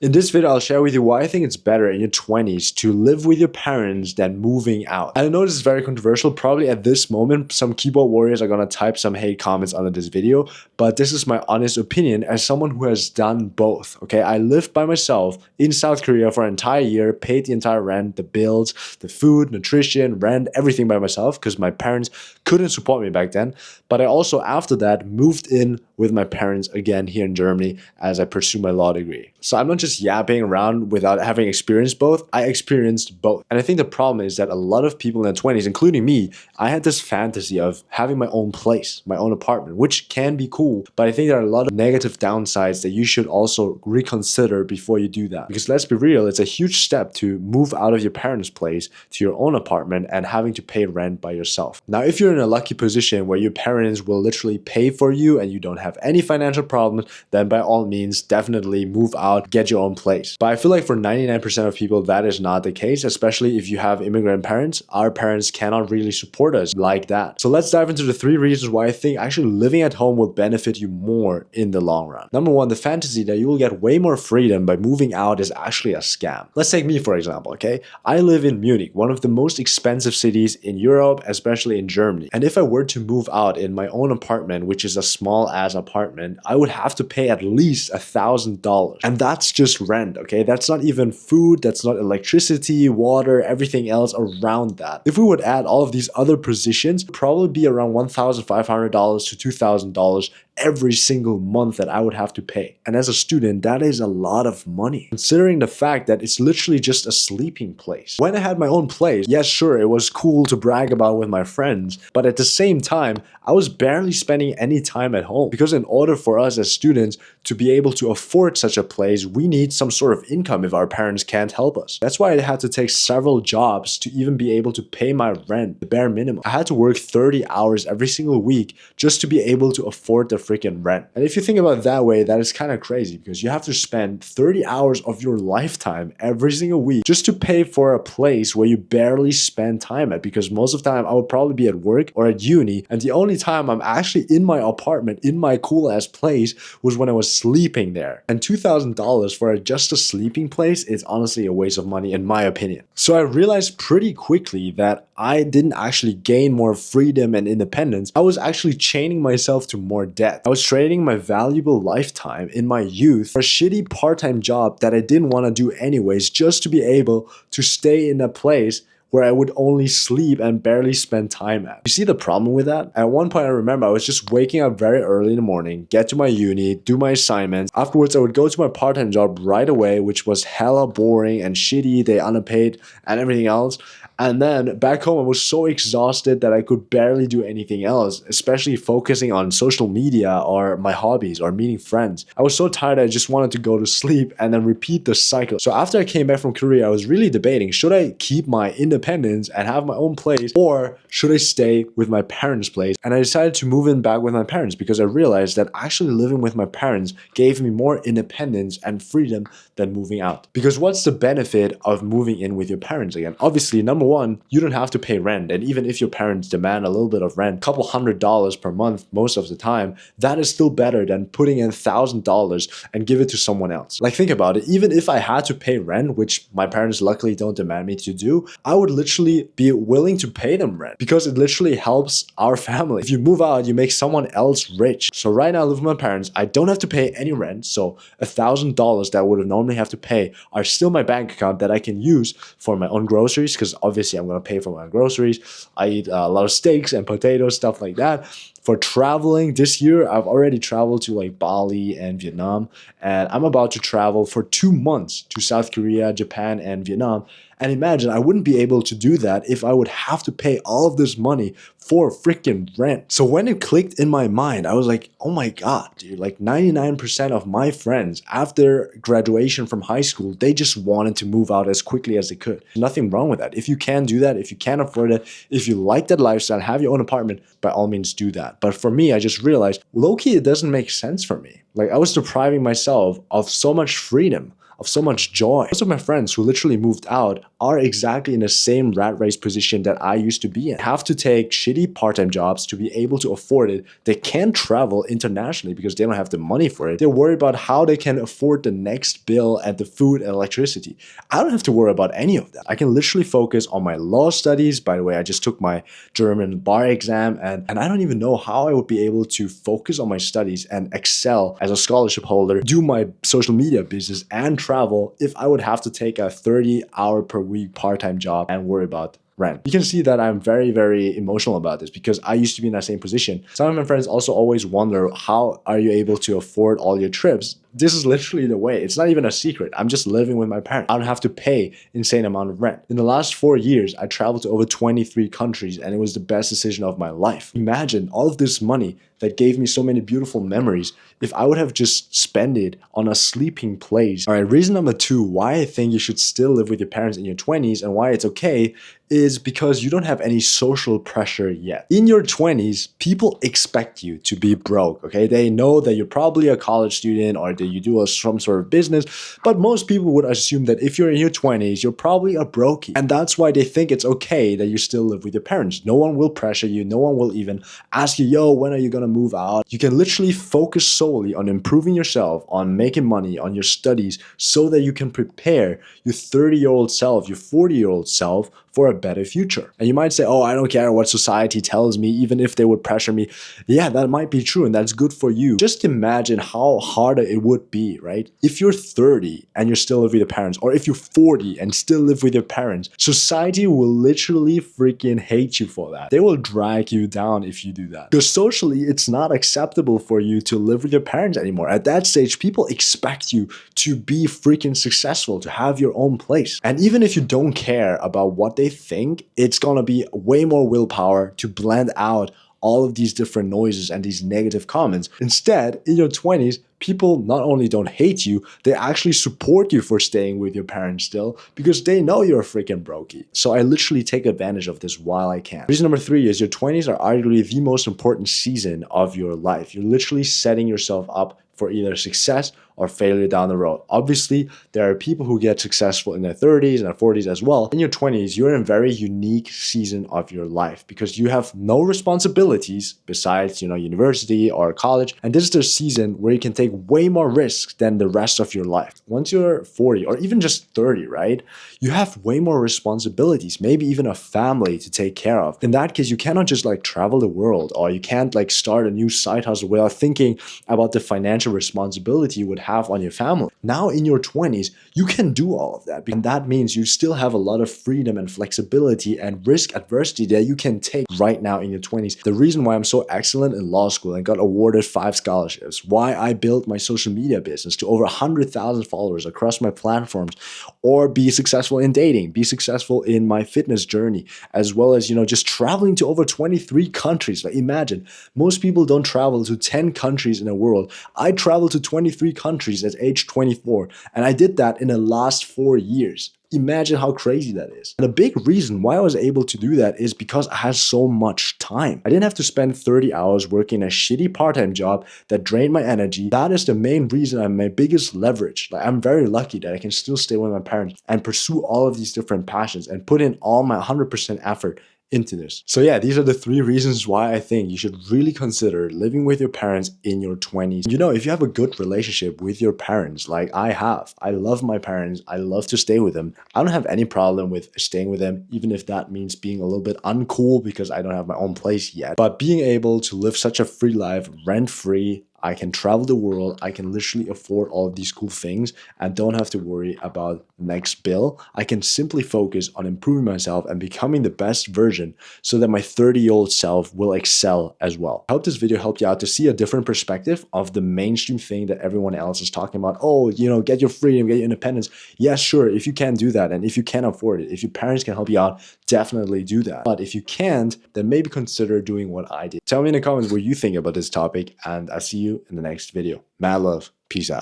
In this video, I'll share with you why I think it's better in your 20s to live with your parents than moving out. I know this is very controversial. Probably at this moment, some keyboard warriors are gonna type some hate comments under this video, but this is my honest opinion as someone who has done both, okay? I lived by myself in South Korea for an entire year, paid the entire rent, the bills, the food, nutrition, rent, everything by myself because my parents couldn't support me back then. But I also, after that, moved in with my parents again here in Germany as I pursue my law degree. So I'm not just yapping around without having experienced both. I experienced both. And I think the problem is that a lot of people in their 20s, including me, I had this fantasy of having my own place, my own apartment, which can be cool. But I think there are a lot of negative downsides that you should also reconsider before you do that. Because let's be real, it's a huge step to move out of your parents' place to your own apartment and having to pay rent by yourself. Now, if you're in a lucky position where your parents will literally pay for you and you don't have any financial problems, then by all means, definitely move out, get your own place. But I feel like for 99% of people, that is not the case, especially if you have immigrant parents. Our parents cannot really support us like that. So let's dive into the 3 reasons why I think actually living at home will benefit you more in the long run. Number 1, the fantasy that you will get way more freedom by moving out is actually a scam. Let's take me for example, okay? I live in Munich, one of the most expensive cities in Europe, especially in Germany. And if I were to move out in my own apartment, which is a small ass apartment, I would have to pay at least $1,000. And that's just rent, okay? That's not even food, that's not electricity, water, everything else around that. If we would add all of these other positions, it'd probably be around $1,500 to $2,000 every single month that I would have to pay. And as a student, that is a lot of money, considering the fact that it's literally just a sleeping place. When I had my own place, yes, sure, it was cool to brag about with my friends, but at the same time, I was barely spending any time at home because in order for us as students to be able to afford such a place, we need some sort of income if our parents can't help us. That's why I had to take several jobs to even be able to pay my rent, the bare minimum. I had to work 30 hours every single week just to be able to afford the freaking rent. And if you think about it that way, that is kind of crazy because you have to spend 30 hours of your lifetime every single week just to pay for a place where you barely spend time at, because most of the time I would probably be at work or at uni, and the only time I'm actually in my apartment, in my cool ass place, was when I was sleeping there. And $2,000 for just a sleeping place is honestly a waste of money in my opinion. So I realized pretty quickly that I didn't actually gain more freedom and independence. I was actually chaining myself to more debt. I was trading my valuable lifetime in my youth for a shitty part-time job that I didn't want to do anyways, just to be able to stay in a place where I would only sleep and barely spend time at. You see the problem with that? At one point I remember I was just waking up very early in the morning, get to my uni, do my assignments. Afterwards I would go to my part-time job right away, which was hella boring and shitty, they underpaid and everything else. And then back home, I was so exhausted that I could barely do anything else, especially focusing on social media or my hobbies or meeting friends. I was so tired I just wanted to go to sleep and then repeat the cycle. So after I came back from Korea, I was really debating, should I keep my independence and have my own place, or should I stay with my parents' place? And I decided to move in back with my parents because I realized that actually living with my parents gave me more independence and freedom than moving out. Because what's the benefit of moving in with your parents again? Obviously, number 1, you don't have to pay rent. And even if your parents demand a little bit of rent, a couple $100s per month most of the time, that is still better than putting in $1,000 and give it to someone else. Like, think about it. Even if I had to pay rent, which my parents luckily don't demand me to do, I would literally be willing to pay them rent because it literally helps our family. If you move out, you make someone else rich. So right now I live with my parents. I don't have to pay any rent. So $1,000 that I would have normally have to pay are still my bank account that I can use for my own groceries, because obviously I'm going to pay for my groceries. I eat a lot of steaks and potatoes, stuff like that. For traveling this year, I've already traveled to like Bali and Vietnam, and I'm about to travel for 2 months to South Korea, Japan, and Vietnam. And imagine, I wouldn't be able to do that if I would have to pay all of this money for freaking rent. So when it clicked in my mind, I was like, oh my God, dude, like 99% of my friends after graduation from high school, they just wanted to move out as quickly as they could. Nothing wrong with that. If you can do that, if you can afford it, if you like that lifestyle, have your own apartment, by all means do that. But for me, I just realized, low-key, it doesn't make sense for me. Like, I was depriving myself of so much freedom, of so much joy. Most of my friends who literally moved out are exactly in the same rat race position that I used to be in. They have to take shitty part-time jobs to be able to afford it. They can't travel internationally because they don't have the money for it. They're worried about how they can afford the next bill and the food and electricity. I don't have to worry about any of that. I can literally focus on my law studies. By the way, I just took my German bar exam and I don't even know how I would be able to focus on my studies and excel as a scholarship holder, do my social media business and travel if I would have to take a 30-hour per week part-time job and worry about rent. You can see that I'm very, very emotional about this because I used to be in that same position. Some of my friends also always wonder, how are you able to afford all your trips? This is literally the way. It's not even a secret. I'm just living with my parents. I don't have to pay insane amount of rent. In the last 4 years, I traveled to over 23 countries and it was the best decision of my life. Imagine all of this money that gave me so many beautiful memories if I would have just spent it on a sleeping place. All right, reason number 2 why I think you should still live with your parents in your 20s and why it's okay is because you don't have any social pressure yet. In your 20s, people expect you to be broke, okay? They know that you're probably a college student or that you do some sort of business, but most people would assume that if you're in your 20s, you're probably a brokey. And that's why they think it's okay that you still live with your parents. No one will pressure you. No one will even ask you, yo, when are you gonna move out? You can literally focus solely on improving yourself, on making money, on your studies, so that you can prepare your 30-year-old self, your 40-year-old self for a better future. And you might say, oh, I don't care what society tells me, even if they would pressure me. Yeah, that might be true and that's good for you. Just imagine how harder it would be, right? If you're 30 and you're still live with your parents, or if you're 40 and still live with your parents, society will literally freaking hate you for that. They will drag you down if you do that. Because socially, it's not acceptable for you to live with your parents anymore. At that stage, people expect you to be freaking successful, to have your own place. And even if you don't care about what they think, it's gonna be way more willpower to blend out all of these different noises and these negative comments. Instead, in your 20s, people not only don't hate you, they actually support you for staying with your parents still because they know you're a freaking brokey. So I literally take advantage of this while I can. Reason number 3 is your 20s are arguably the most important season of your life. You're literally setting yourself up for either success or failure down the road. Obviously, there are people who get successful in their 30s and their 40s as well. In your 20s, you're in a very unique season of your life because you have no responsibilities besides, university or college. And this is the season where you can take way more risks than the rest of your life. Once you're 40 or even just 30, right? You have way more responsibilities, maybe even a family to take care of. In that case, you cannot just travel the world, or you can't start a new side hustle without thinking about the financial responsibility you would have on your family. Now in your 20s, you can do all of that. And that means you still have a lot of freedom and flexibility and risk adversity that you can take right now in your 20s. The reason why I'm so excellent in law school and got awarded 5 scholarships, why I built my social media business to over 100,000 followers across my platforms, or be successful in dating, be successful in my fitness journey, as well as, just traveling to over 23 countries. Imagine, most people don't travel to 10 countries in the world. I traveled to 23 countries at age 24, and I did that in the last 4 years. Imagine how crazy that is. And a big reason why I was able to do that is because I had so much time. I didn't have to spend 30 hours working a shitty part-time job that drained my energy. That is the main reason I'm my biggest leverage. I'm very lucky that I can still stay with my parents and pursue all of these different passions and put in all my 100% effort into this. So yeah, these are the 3 reasons why I think you should really consider living with your parents in your 20s. If you have a good relationship with your parents, like I have, I love my parents, I love to stay with them. I don't have any problem with staying with them, even if that means being a little bit uncool because I don't have my own place yet. But being able to live such a free life, rent-free, I can travel the world, I can literally afford all of these cool things and don't have to worry about the next bill. I can simply focus on improving myself and becoming the best version so that my 30-year-old self will excel as well. I hope this video helped you out to see a different perspective of the mainstream thing that everyone else is talking about. Oh, get your freedom, get your independence. Yes, sure, if you can do that and if you can afford it, if your parents can help you out, definitely do that. But if you can't, then maybe consider doing what I did. Tell me in the comments what you think about this topic and I'll see you in the next video. Mad love. Peace out.